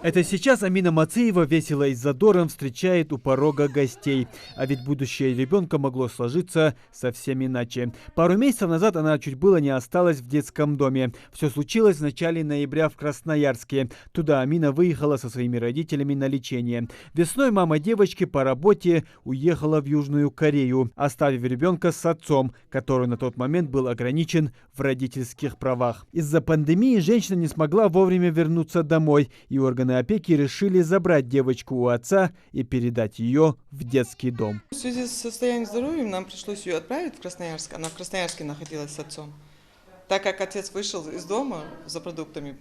Это сейчас Амина Мацеева весело и с задором встречает у порога гостей. А ведь будущее ребенка могло сложиться совсем иначе. Пару месяцев назад она чуть было не осталась в детском доме. Все случилось в начале ноября в Красноярске. Туда Амина выехала со своими родителями на лечение. Весной мама девочки по работе уехала в Южную Корею, оставив ребенка с отцом, который на тот момент был ограничен в родительских правах. Из-за пандемии женщина не смогла вовремя вернуться домой, и органы опеки решили забрать девочку у отца и передать ее в детский дом. В связи с состоянием здоровья нам пришлось ее отправить в Красноярск. Она в Красноярске находилась с отцом. Так как отец вышел из дома за продуктами,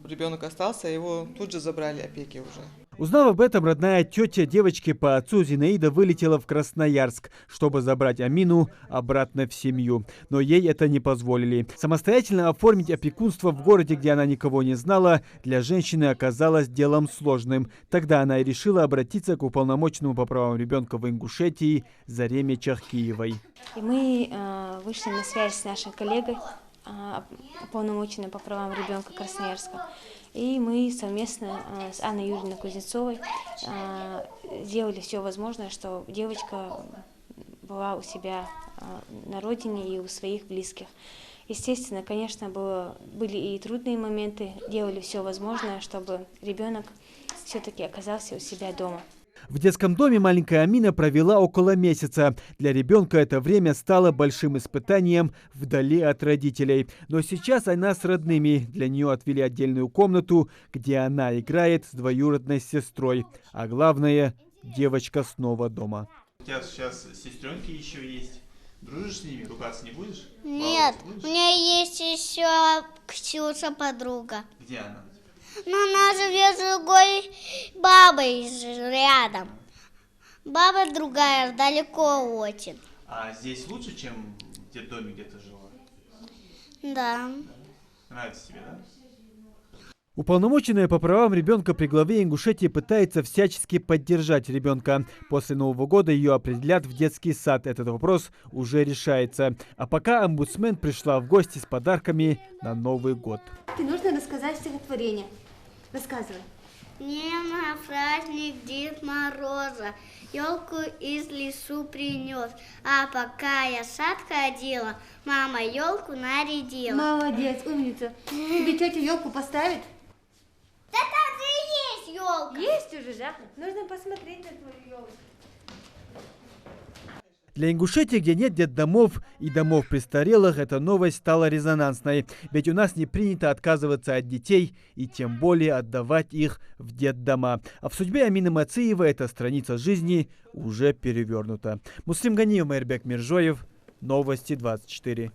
ребенок остался, его тут же забрали опеки уже. Узнав об этом, родная тетя девочки по отцу Зинаида вылетела в Красноярск, чтобы забрать Амину обратно в семью. Но ей это не позволили. Самостоятельно оформить опекунство в городе, где она никого не знала, для женщины оказалось делом сложным. Тогда она и решила обратиться к уполномоченному по правам ребенка в Ингушетии Зареме Чахкиевой. И мы вышли на связь с нашей коллегой, уполномоченной по правам ребенка Красноярска. И мы совместно с Анной Юрьевной Кузнецовой сделали все возможное, чтобы девочка была у себя на родине и у своих близких. Естественно, конечно, были и трудные моменты, делали все возможное, чтобы ребенок все-таки оказался у себя дома. В детском доме маленькая Амина провела около месяца. Для ребенка это время стало большим испытанием вдали от родителей. Но сейчас она с родными. Для нее отвели отдельную комнату, где она играет с двоюродной сестрой. А главное, девочка снова дома. У тебя сейчас сестренки еще есть. Дружишь с ними? Ругаться не будешь? Нет, у меня есть еще Ксюша подруга. Где она? Но она живет с другой бабой рядом. Баба другая, далеко очень. А здесь лучше, чем в детдоме, где ты жила? Да. Нравится тебе, да? Уполномоченная по правам ребенка при главе Ингушетии пытается всячески поддержать ребенка. После Нового года ее определят в детский сад. Этот вопрос уже решается. А пока омбудсмен пришла в гости с подарками на Новый год. Нужно рассказать стихотворение. Рассказывай. Мне на праздник Дед Мороза елку из лесу принес. А пока я в сад ходила, мама елку нарядила. Молодец, умница. Тебе тетя елку поставит? Да там же и есть елка. Есть уже, да? Нужно посмотреть на твою елку. Для Ингушетии, где нет детдомов и домов престарелых, эта новость стала резонансной. Ведь у нас не принято отказываться от детей и тем более отдавать их в детдома. А в судьбе Амины Мацеевой эта страница жизни уже перевернута. Муслим Ганиев, Майрбек Миржоев, Новости 24.